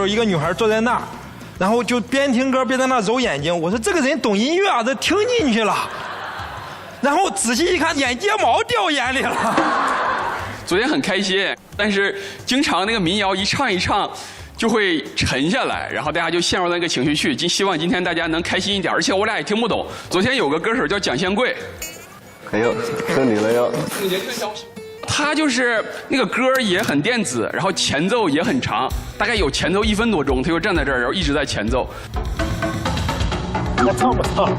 候，一个女孩坐在那儿，然后就边听歌边在那揉眼睛。我说这个人懂音乐啊，这听进去了。然后仔细一看，眼睫毛掉眼里了。昨天很开心，但是经常那个民谣一唱一唱，就会沉下来，然后大家就陷入那个情绪去。希望今天大家能开心一点，而且我俩也听不懂。昨天有个歌手叫蒋宪贵，哎呦，这里了哟。他就是那个歌也很电子，然后前奏也很长，大概有前奏1分多钟，他就站在这儿，然后一直在前奏。我唱不唱？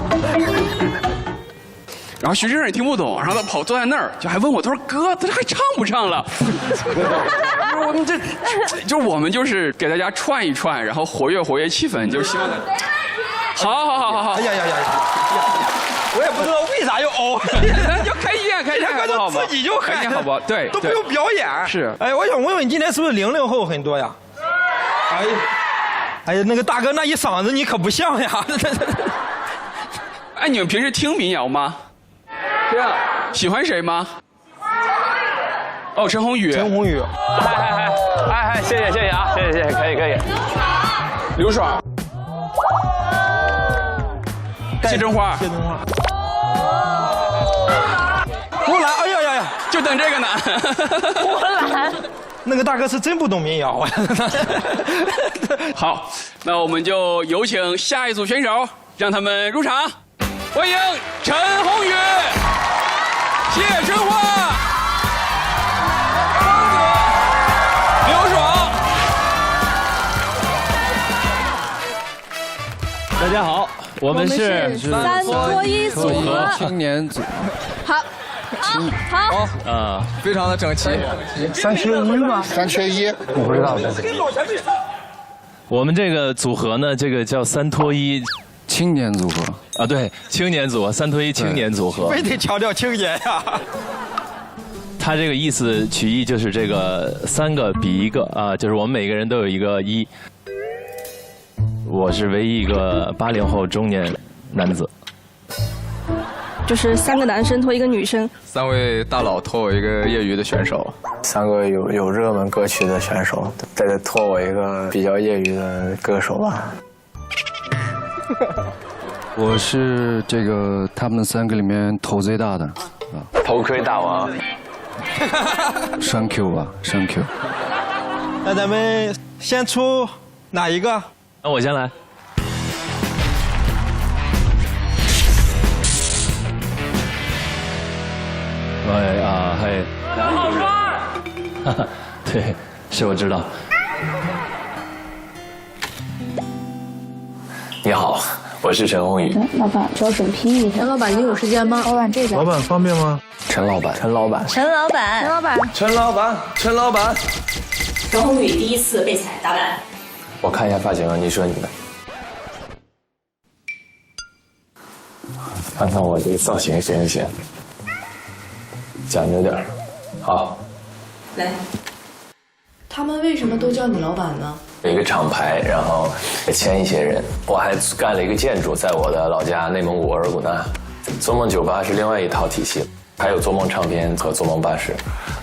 然后徐志胜也听不懂，然后他坐在那儿，就还问我，他说：“哥，他还唱不唱了？”我们我们就是给大家串一串，然后活跃气氛，就是希望大家。好。哎呀，我也不知道为啥要凹，要开心啊，开心好不好？自己就开心好不好？对，都不用表演。是。哎，我想问问，你今天是不是00后很多呀？哎呀，那个大哥那一嗓子你可不像呀。哎，你们平时听民谣吗？对啊。喜欢谁吗？哦，陈鸿宇。陈鸿宇。谢谢啊，谢谢，可以。刘爽。谢振华。呼兰，哎呀，就等这个呢。呼兰，那个大哥是真不懂民谣啊。好，那我们就有请下一组选手，让他们入场。欢迎陈鸿宇、谢振华、刘爽。大家好，我们是三脱一组合青年组。好，非常的整齐。3缺1吗？3缺1，我不知道。我们这个组合呢，这个叫3脱1青年组合啊，对，青年组合，3脱1青年组合。非得强调青年呀。他这个意思取义就是这个3个比1个啊，就是我们每个人都有一个1。我是唯一一个80后中年男子。就是3个男生拖1个女生，3位大佬拖我一个业余的选手，3个有热门歌曲的选手，再拖我一个比较业余的歌手吧。我是这个他们3个里面头最大的，头盔大王。上 Q 吧，上 Q。那咱们先出哪一个？那我先来。嘿，好帅！对，是我知道。你好，我是陈鸿宇。老板，找审批一下。陈老板，你有时间吗？老板这边。老板方便吗？陈老板。陈老板。陈鸿宇第一次被采打板。我看一下发型啊，你说你的。看看我这个造型行不行？讲究点儿，好。来。他们为什么都叫你老板呢？有一个厂牌，然后签一些人。我还干了一个建筑，在我的老家内蒙古额尔古纳。做梦酒吧是另外一套体系，还有做梦唱片和做梦巴士。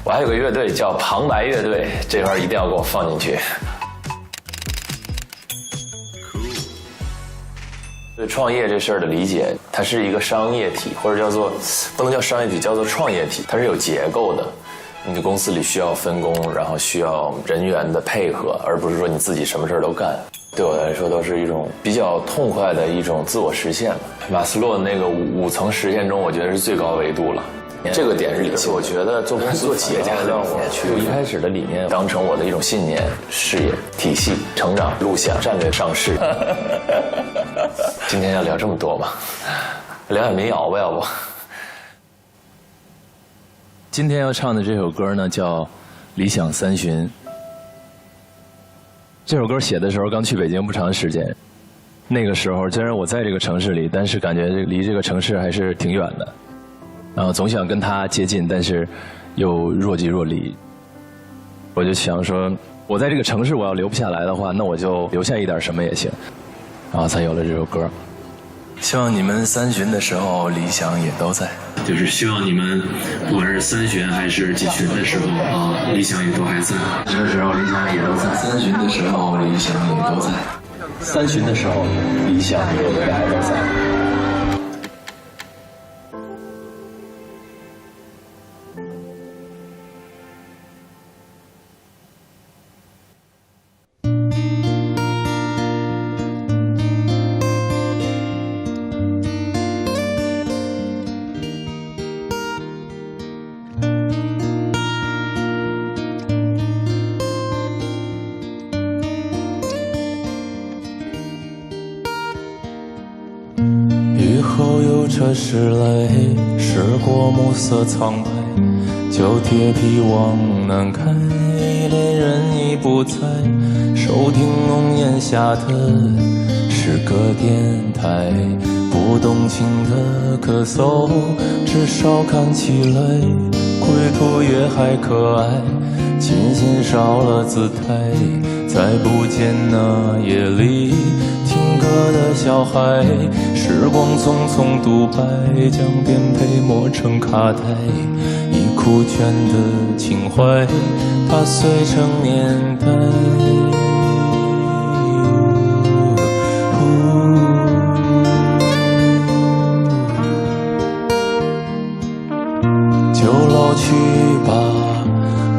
我还有个乐队叫旁白乐队，这块一定要给我放进去。对创业这事儿的理解，它是一个商业体，或者叫做不能叫商业体，叫做创业体，它是有结构的。你的公司里需要分工，然后需要人员的配合，而不是说你自己什么事儿都干。对我来说，都是一种比较痛快的一种自我实现。马斯洛那个5层实现中，我觉得是最高维度了。这个点是理性。我觉得做公司、做企业家让我去一开始的理念当成我的一种信念、事业体系、成长路线、战略上市。今天要聊这么多吗？聊点民谣吧，要不？今天要唱的这首歌呢，叫《理想三旬》。这首歌写的时候刚去北京不长时间，那个时候虽然我在这个城市里，但是感觉离这个城市还是挺远的，然后总想跟他接近，但是又若即若离。我就想说，我在这个城市我要留不下来的话，那我就留下一点什么也行，然后才有了这首歌。希望你们3巡的时候理想也都在。就是希望你们不管是3巡还是几巡的时候啊，理想也都还在。这个时候理想也都在。3巡的时候理想也都在。3巡的时候理想也都在。雨后有车驶来，驶过暮色苍白，旧铁皮往南开，恋人已不在，收听浓烟下的是个电台，不动情的咳嗽，至少看起来归途也还可爱，琴弦少了姿态，再不见那夜里听歌的小孩，时光匆匆独白，将颠沛磨成卡带，已枯倦的情怀踏碎成年代。就老去吧，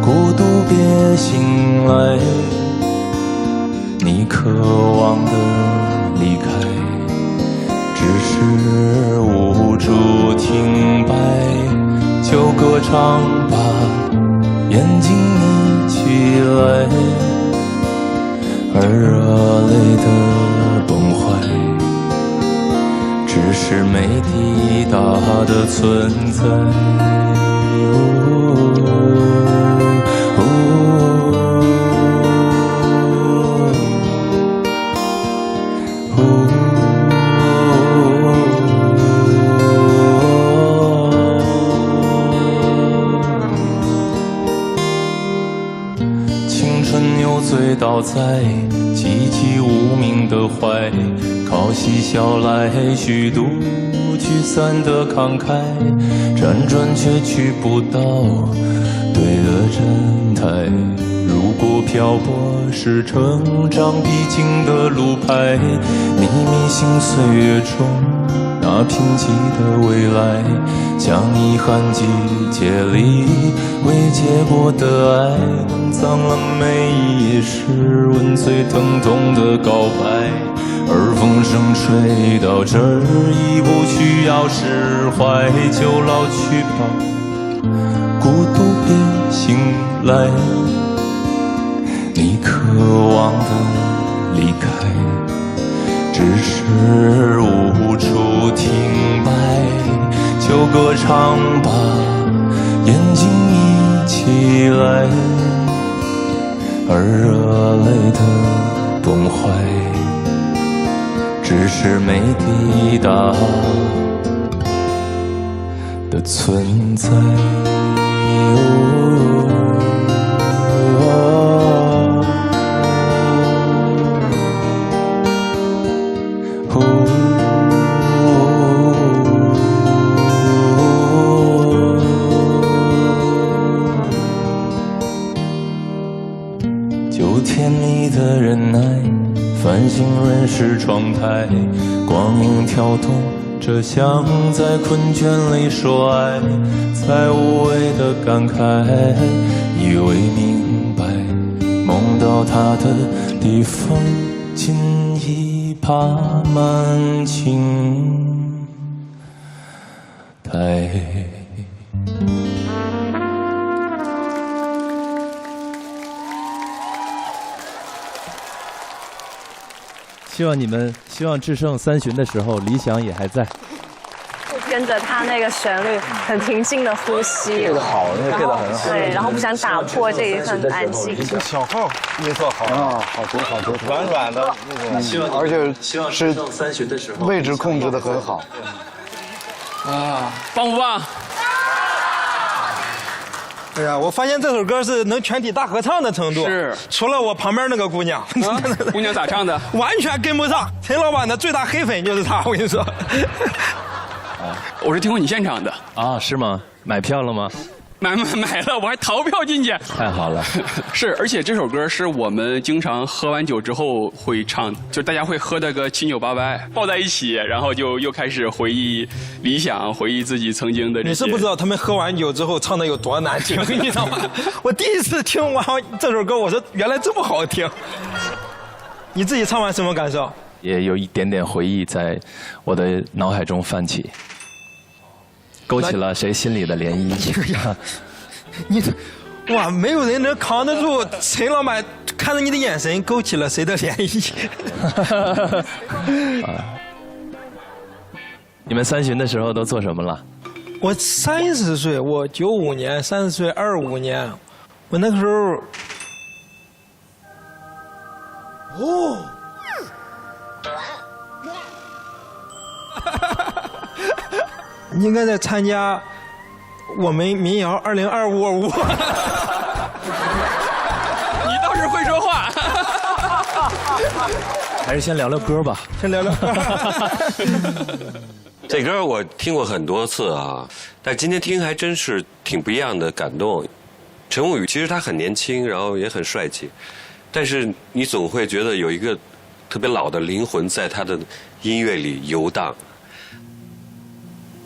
孤独别醒来，你渴望的离开，只是无助停摆，就歌唱吧，眼睛眯起来，而热泪的崩坏，只是没抵达的存在。青春牛醉倒在寂寂无名的怀，靠嬉笑来虚度聚散的慷慨，辗转却去不到对的人台。如果漂泊是成长必经的路牌，你迷信岁月中那贫瘠的未来，将遗憾季节里未结果的爱，吻脏了每一夜时吻最疼痛的告白。而风声吹到这儿，已不需要释怀，就老去吧，孤独别醒来，你渴望的离开，只是无处停摆，就歌唱吧，眼睛眯起来，而热泪的崩坏，只是没抵达的存在。就甜蜜的忍耐，繁星润湿窗台，光影跳动着像在困倦里说爱，才无谓的感慨，以为明白，梦到他的地方竟已爬满青苔。希望智胜3巡的时候，理想也还在。跟着他那个旋律，很平静的呼吸。配得好，那个配得很好。对，然后不想打破这一份安静。小号音色好啊，好多好多，软软的那种，而且是3巡的时候，位置控制得很好。啊，棒不棒？哎呀，我发现这首歌是能全体大合唱的程度，是，除了我旁边那个姑娘，姑娘咋唱的？完全跟不上。陈老板的最大黑粉就是她，我跟你说。我是听过你现场的啊，是吗？买票了吗？买了，我还逃票进去。太好了。是，而且这首歌是我们经常喝完酒之后会唱，就大家会喝得个七扭八歪，抱在一起，然后就又开始回忆理想，回忆自己曾经的这些。你是不知道他们喝完酒之后唱的有多难听，你知道吗？我第一次听完这首歌，我说原来这么好听。你自己唱完什么感受？也有一点点回忆在我的脑海中泛起。勾起了谁心里的涟漪？你，哇，没有人能扛得住陈老板看着你的眼神，勾起了谁的涟漪？你们三旬的时候都做什么了？我30岁，我95年，30岁25年，我那个时候，哦。应该在参加我们民谣2025。你倒是会说话。还是先聊聊歌吧。先聊聊歌。这歌我听过很多次啊，但今天听还真是挺不一样的感动。陈鸿宇其实他很年轻，然后也很帅气，但是你总会觉得有一个特别老的灵魂在他的音乐里游荡。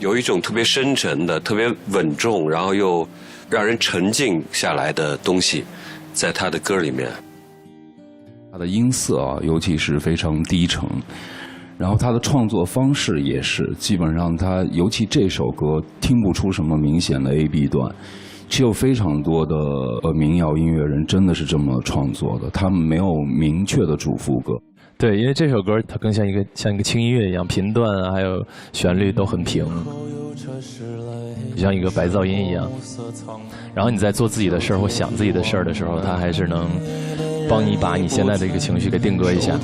有一种特别深沉的、特别稳重，然后又让人沉静下来的东西，在他的歌里面。他的音色啊，尤其是非常低沉，然后他的创作方式也是，基本上他尤其这首歌听不出什么明显的 A/B 段，其实有非常多的民谣音乐人真的是这么创作的，他们没有明确的主副歌。对，因为这首歌它更像一个轻音乐一样，频段啊，还有旋律都很平，像一个白噪音一样。然后你在做自己的事儿或想自己的事儿的时候，它还是能帮你把你现在的一个情绪给定格一下。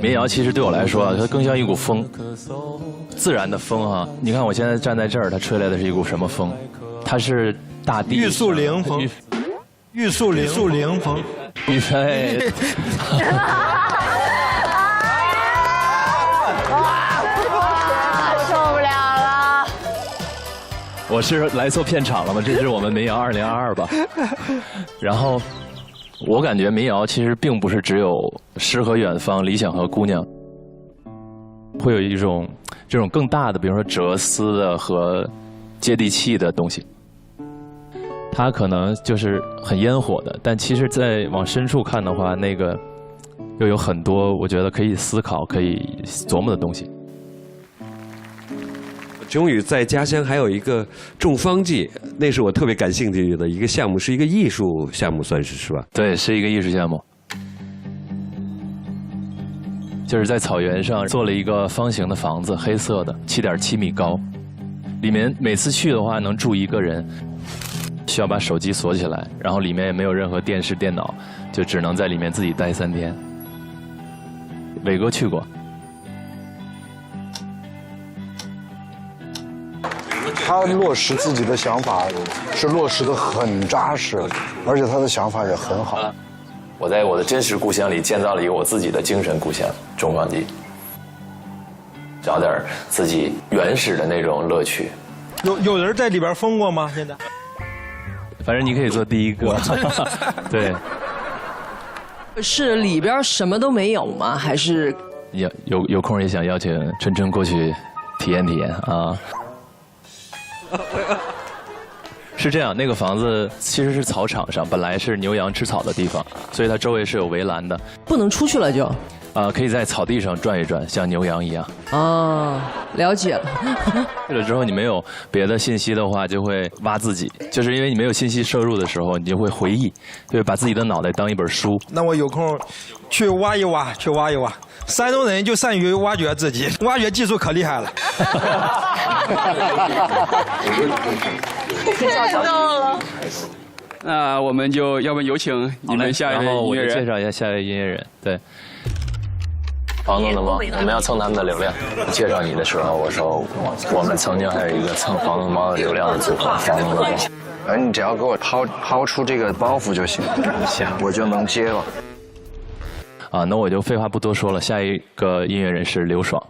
民谣其实对我来说啊，它更像一股风，自然的风哈。你看我现在站在这儿，它吹来的是一股什么风？它是大地玉树临风。玉树临风，玉飞。受不了了！我是来错片场了吗？这是我们民谣2022吧？然后，我感觉民谣其实并不是只有诗和远方、理想和姑娘，会有一种这种更大的，比如说哲思的和接地气的东西。它可能就是很烟火的，但其实再往深处看的话，那个又有很多我觉得可以思考、可以琢磨的东西。陈鸿宇在家乡还有一个种方剂，那是我特别感兴趣的一个项目，是一个艺术项目，算是吧？对，是一个艺术项目，就是在草原上做了一个方形的房子，黑色的，7.7米高，里面每次去的话能住1个人。需要把手机锁起来，然后里面也没有任何电视、电脑，就只能在里面自己待3天。伟哥去过，他落实自己的想法是落实得很扎实，而且他的想法也很好。我在我的真实故乡里建造了一个我自己的精神故乡——种方剂，找点自己原始的那种乐趣。有人在里边疯过吗？现在？反正你可以做第1个。对。是里边什么都没有吗？还是有空也想邀请春春过去体验体验啊。是这样，那个房子其实是草场上，本来是牛羊吃草的地方，所以它周围是有围栏的，不能出去了就。可以在草地上转一转，像牛羊一样。哦，了解了。去了之后，你没有别的信息的话，就会挖自己，就是因为你没有信息摄入的时候，你就会回忆，就会把自己的脑袋当一本书。那我有空去挖一挖，去挖一挖。山东人就善于挖掘自己，挖掘技术可厉害了。太逗了。那我们就要不有请你们下一位音乐人，然后我就介绍一下下一位音乐人，对。房东的猫，我们要蹭他们的流量。介绍你的时候，我说我们曾经还有一个蹭房东猫的流量的组合，房东的猫。你只要给我抛出这个包袱就行，行，我就能接了。那我就废话不多说了，下一个音乐人是刘爽。